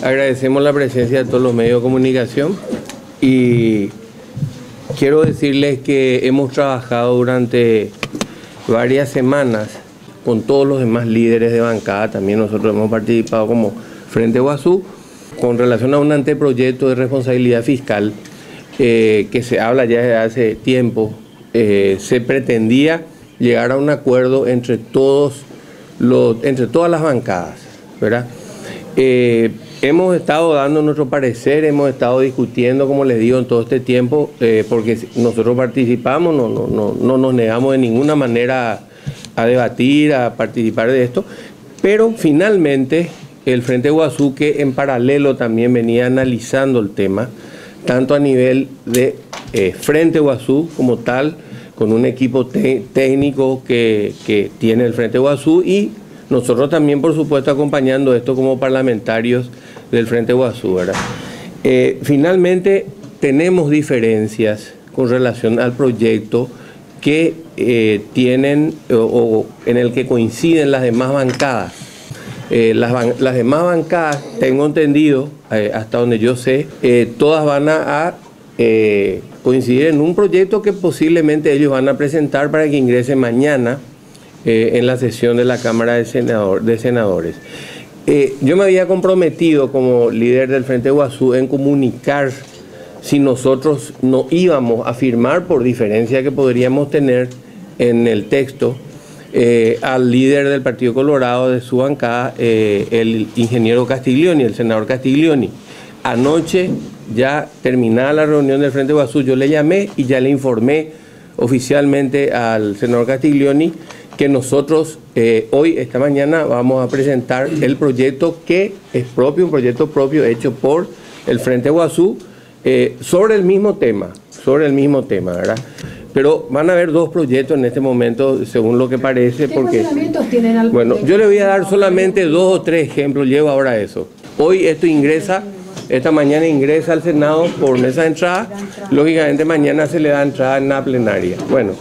Agradecemos la presencia de todos los medios de comunicación y quiero decirles que hemos trabajado durante varias semanas con todos los demás líderes de bancada. También nosotros hemos participado como Frente Guazú con relación a un anteproyecto de responsabilidad fiscal que se habla ya desde hace tiempo. Se pretendía llegar a un acuerdo entre todas las bancadas, ¿verdad? Hemos estado dando nuestro parecer, hemos estado discutiendo, como les digo, en todo este tiempo, porque nosotros participamos, no nos negamos de ninguna manera a debatir, a participar de esto, pero finalmente el Frente Guazú, que en paralelo también venía analizando el tema, tanto a nivel de Frente Guazú como tal, con un equipo técnico que tiene el Frente Guazú, y nosotros también, por supuesto, acompañando esto como parlamentarios del Frente Guazú, ¿verdad? Finalmente, tenemos diferencias con relación al proyecto que tienen o en el que coinciden las demás bancadas. Las demás bancadas, tengo entendido, hasta donde yo sé, todas van a coincidir en un proyecto que posiblemente ellos van a presentar para que ingrese mañana en la sesión de la Cámara de Senadores. Yo me había comprometido como líder del Frente Guazú en comunicar si nosotros no íbamos a firmar, por diferencia que podríamos tener en el texto, al líder del Partido Colorado de su bancada, el ingeniero Castiglioni, el senador Castiglioni. Anoche, ya terminada la reunión del Frente Guazú, yo le llamé y ya le informé oficialmente al senador Castiglioni que nosotros hoy, esta mañana, vamos a presentar el proyecto que es propio, un proyecto propio hecho por el Frente Guazú sobre el mismo tema, ¿verdad? Pero van a haber dos proyectos en este momento, según lo que parece, porque... Bueno, yo le voy a dar solamente 2 o 3 ejemplos, llevo ahora eso. Hoy esto ingresa, esta mañana ingresa al Senado por mesa de entrada, lógicamente mañana se le da entrada en la plenaria. Bueno,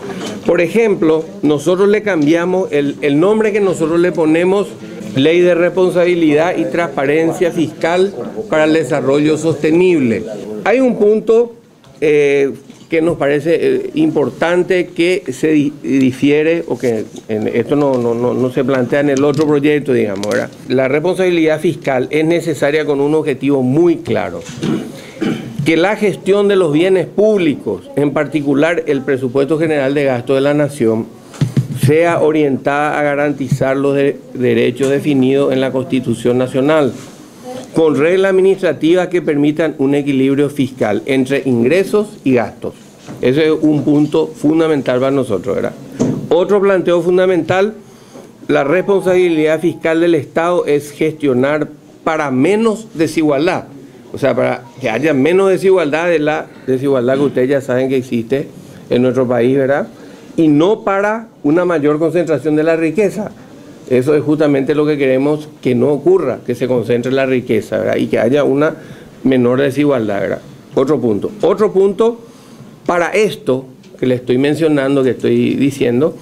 por ejemplo, nosotros le cambiamos el nombre que nosotros le ponemos, Ley de Responsabilidad y Transparencia Fiscal para el Desarrollo Sostenible. Hay un punto que nos parece importante que se difiere, o que esto no se plantea en el otro proyecto, digamos, ¿verdad? La responsabilidad fiscal es necesaria con un objetivo muy claro: que la gestión de los bienes públicos, en particular el presupuesto general de gasto de la nación, sea orientada a garantizar los derechos definidos en la Constitución Nacional, con reglas administrativas que permitan un equilibrio fiscal entre ingresos y gastos. Ese es un punto fundamental para nosotros, ¿verdad? Otro planteo fundamental: la responsabilidad fiscal del Estado es gestionar para menos desigualdad. O sea, para que haya menos desigualdad de la desigualdad que ustedes ya saben que existe en nuestro país, ¿verdad? Y no para una mayor concentración de la riqueza. Eso es justamente lo que queremos que no ocurra, que se concentre la riqueza, ¿verdad? Y que haya una menor desigualdad, ¿verdad? Otro punto, para esto que le estoy mencionando, que estoy diciendo,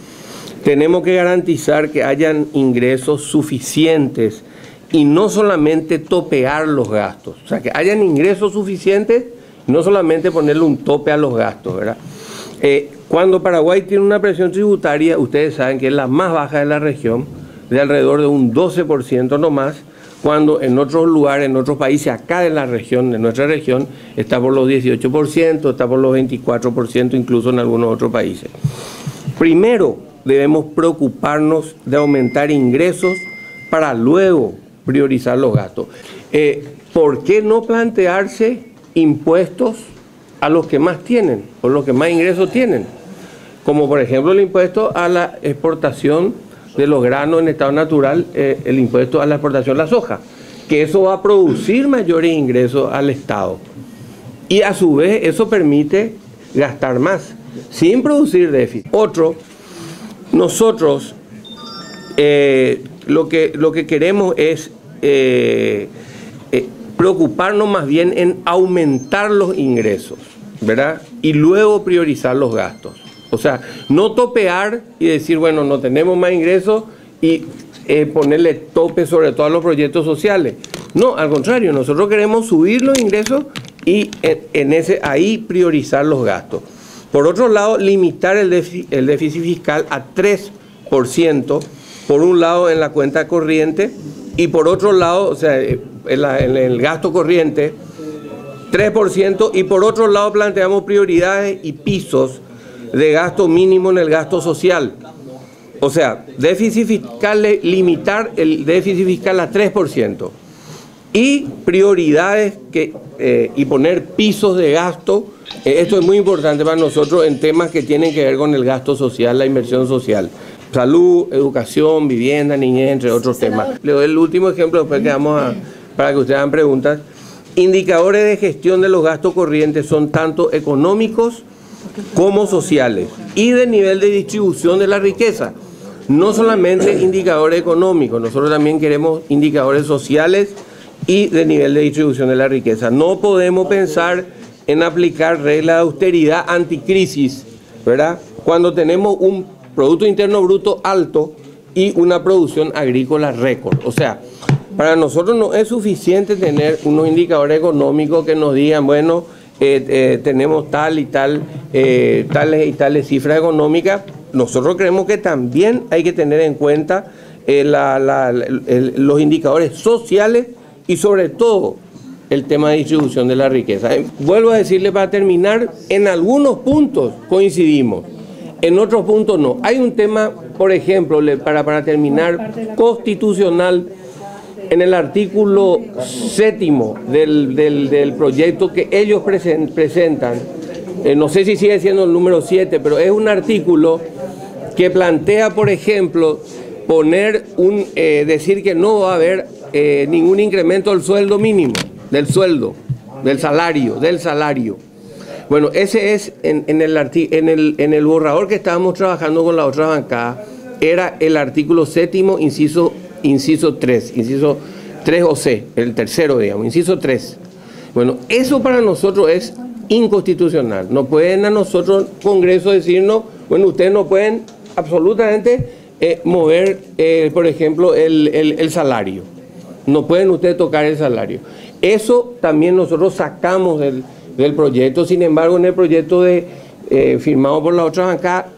tenemos que garantizar que hayan ingresos suficientes y no solamente topear los gastos. O sea, que hayan ingresos suficientes y no solamente ponerle un tope a los gastos, ¿verdad? Cuando Paraguay tiene una presión tributaria, ustedes saben que es la más baja de la región, de alrededor de un 12% nomás, cuando en otros lugares, en otros países, acá de la región, de nuestra región, está por los 18%, está por los 24%, incluso en algunos otros países. Primero, debemos preocuparnos de aumentar ingresos para luego priorizar los gastos. ¿Por qué no plantearse impuestos a los que más tienen o los que más ingresos tienen? Como por ejemplo el impuesto a la exportación de los granos en estado natural, el impuesto a la exportación de la soja, que eso va a producir mayores ingresos al Estado. Y a su vez eso permite gastar más, sin producir déficit. Otro, nosotros lo que queremos es preocuparnos más bien en aumentar los ingresos, ¿verdad? Y luego priorizar los gastos. O sea, no topear y decir, bueno, no tenemos más ingresos y ponerle tope sobre todo a los proyectos sociales, No, al contrario, nosotros queremos subir los ingresos y ahí priorizar los gastos. Por otro lado, limitar el déficit fiscal a 3%, por un lado en la cuenta corriente y por otro lado, o sea, en el gasto corriente, 3%, y por otro lado planteamos prioridades y pisos de gasto mínimo en el gasto social. O sea, déficit fiscal, limitar el déficit fiscal a 3%. Y prioridades y poner pisos de gasto. Esto es muy importante para nosotros en temas que tienen que ver con el gasto social, la inversión social. Salud, educación, vivienda, niñez, entre otros temas. Le doy el último ejemplo, después para que ustedes hagan preguntas. Indicadores de gestión de los gastos corrientes son tanto económicos como sociales y de nivel de distribución de la riqueza. No solamente indicadores económicos, nosotros también queremos indicadores sociales y de nivel de distribución de la riqueza. No podemos pensar en aplicar reglas de austeridad anticrisis, ¿verdad? Cuando tenemos un Producto Interno Bruto alto y una producción agrícola récord. O sea, para nosotros no es suficiente tener unos indicadores económicos que nos digan, bueno, tenemos tal y tal, tales y tales cifras económicas. Nosotros creemos que también hay que tener en cuenta los indicadores sociales y sobre todo el tema de distribución de la riqueza. Vuelvo a decirle para terminar, en algunos puntos coincidimos, en otros puntos no. Hay un tema, por ejemplo, para terminar, constitucional, en el artículo 7º del proyecto que ellos presentan, no sé si sigue siendo el número 7, pero es un artículo que plantea, por ejemplo, decir que no va a haber ningún incremento del sueldo mínimo, del salario. Bueno, ese es en el borrador que estábamos trabajando con la otra bancada, era el artículo 7º, inciso 3 o C, el tercero, digamos, inciso 3. Bueno, eso para nosotros es inconstitucional. No pueden a nosotros, Congreso, decirnos, bueno, ustedes no pueden absolutamente mover, por ejemplo, el salario. No pueden ustedes tocar el salario. Eso también nosotros sacamos del proyecto. Sin embargo, en el proyecto firmado por la otra bancada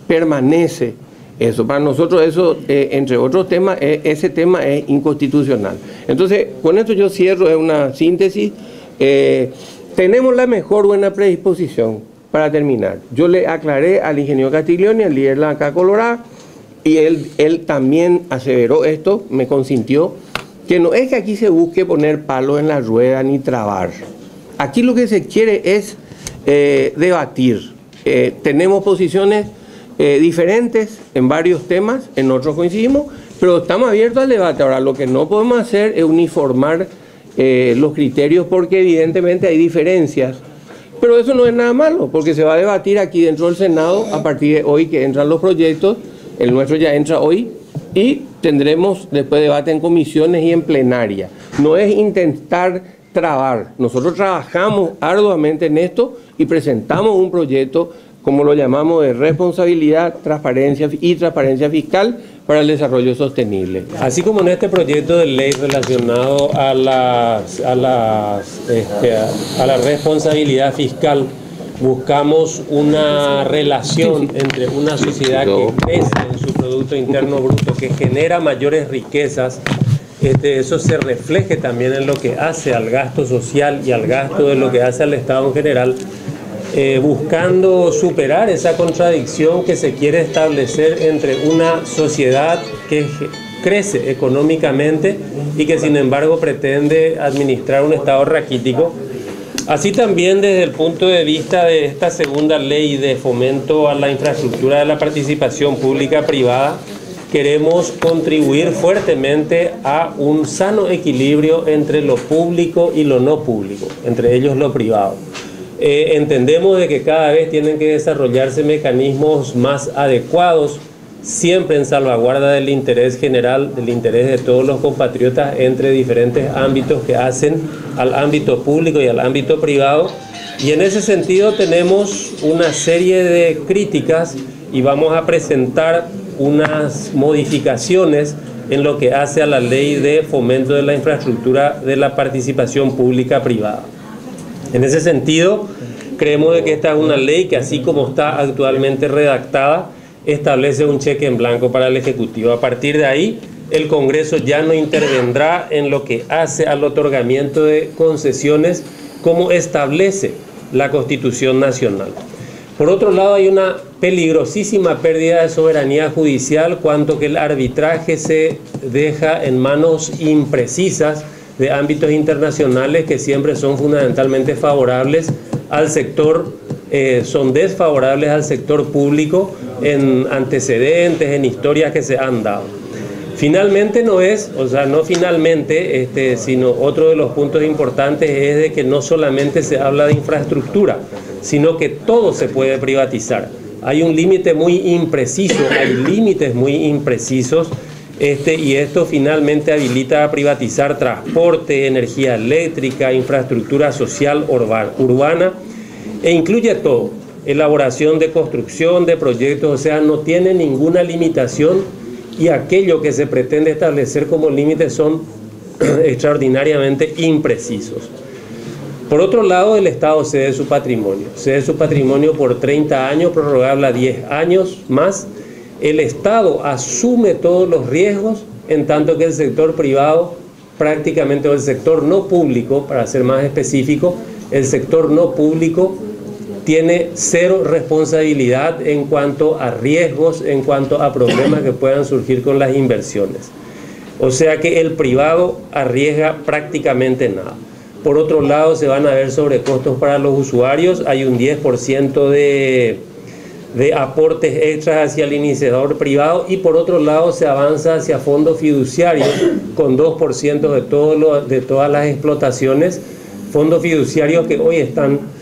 permanece eso. Para nosotros eso, entre otros temas, ese tema es inconstitucional. Entonces, con esto yo cierro, es una síntesis. Tenemos la mejor buena predisposición para terminar. Yo le aclaré al ingeniero Castiglioni, al líder de la bancada colorada, y él también aseveró esto, me consintió, que no es que aquí se busque poner palos en la rueda ni trabar. Aquí lo que se quiere es debatir. Tenemos posiciones diferentes en varios temas, en otros coincidimos, pero estamos abiertos al debate. Ahora, lo que no podemos hacer es uniformar los criterios porque evidentemente hay diferencias, pero eso no es nada malo, porque se va a debatir aquí dentro del Senado a partir de hoy que entran los proyectos. El nuestro ya entra hoy y tendremos después debate en comisiones y en plenaria. No es intentar trabar. Nosotros trabajamos arduamente en esto y presentamos un proyecto, como lo llamamos, de responsabilidad, transparencia fiscal para el desarrollo sostenible. Así como en este proyecto de ley relacionado a la responsabilidad fiscal, buscamos una relación entre una sociedad que crece en su Producto Interno Bruto, que genera mayores riquezas, eso se refleje también en lo que hace al gasto social y al gasto de lo que hace al Estado en general, buscando superar esa contradicción que se quiere establecer entre una sociedad que crece económicamente y que sin embargo pretende administrar un Estado raquítico. Así también desde el punto de vista de esta segunda ley de fomento a la infraestructura de la participación pública-privada, queremos contribuir fuertemente a un sano equilibrio entre lo público y lo no público, entre ellos lo privado. Entendemos de que cada vez tienen que desarrollarse mecanismos más adecuados, siempre en salvaguarda del interés general, del interés de todos los compatriotas entre diferentes ámbitos que hacen al ámbito público y al ámbito privado. Y en ese sentido tenemos una serie de críticas y vamos a presentar unas modificaciones en lo que hace a la ley de fomento de la infraestructura de la participación pública-privada. En ese sentido, creemos de que esta es una ley que, así como está actualmente redactada, establece un cheque en blanco para el Ejecutivo. A partir de ahí, el Congreso ya no intervendrá en lo que hace al otorgamiento de concesiones como establece la Constitución Nacional. Por otro lado, hay una peligrosísima pérdida de soberanía judicial cuanto que el arbitraje se deja en manos imprecisas de ámbitos internacionales que siempre son fundamentalmente favorables al sector, son desfavorables al sector público en antecedentes, en historias que se han dado. Finalmente no finalmente, sino otro de los puntos importantes es de que no solamente se habla de infraestructura, sino que todo se puede privatizar. Hay un límite muy impreciso, hay límites muy imprecisos, y esto finalmente habilita a privatizar transporte, energía eléctrica, infraestructura social urbana, e incluye todo, elaboración de construcción, de proyectos, o sea, no tiene ninguna limitación, y aquello que se pretende establecer como límites son extraordinariamente imprecisos. Por otro lado, el Estado cede su patrimonio por 30 años, prorrogable a 10 años más. El Estado asume todos los riesgos, en tanto que el sector privado, prácticamente, o el sector no público, para ser más específico, el sector no público tiene cero responsabilidad en cuanto a riesgos, en cuanto a problemas que puedan surgir con las inversiones. O sea que el privado arriesga prácticamente nada. Por otro lado, se van a ver sobrecostos para los usuarios. Hay un 10% de aportes extras hacia el iniciador privado, y por otro lado se avanza hacia fondos fiduciarios con 2% de todas las explotaciones, fondos fiduciarios que hoy están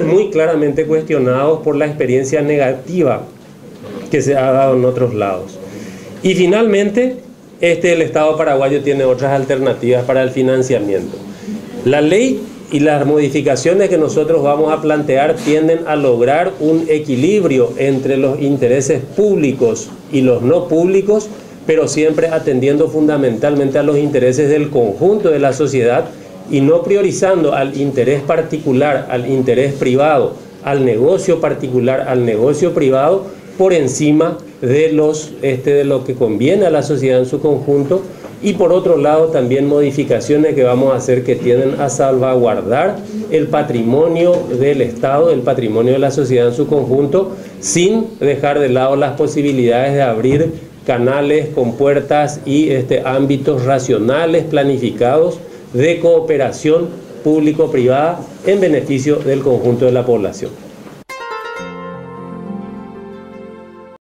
muy claramente cuestionados por la experiencia negativa que se ha dado en otros lados. Y finalmente, el Estado paraguayo tiene otras alternativas para el financiamiento. La ley y las modificaciones que nosotros vamos a plantear tienden a lograr un equilibrio entre los intereses públicos y los no públicos, pero siempre atendiendo fundamentalmente a los intereses del conjunto de la sociedad, y no priorizando al interés particular, al interés privado, al negocio particular, al negocio privado, por encima de lo que conviene a la sociedad en su conjunto. Y por otro lado también modificaciones que vamos a hacer que tienden a salvaguardar el patrimonio del Estado, el patrimonio de la sociedad en su conjunto, sin dejar de lado las posibilidades de abrir canales, compuertas y ámbitos racionales, planificados, de cooperación público-privada en beneficio del conjunto de la población.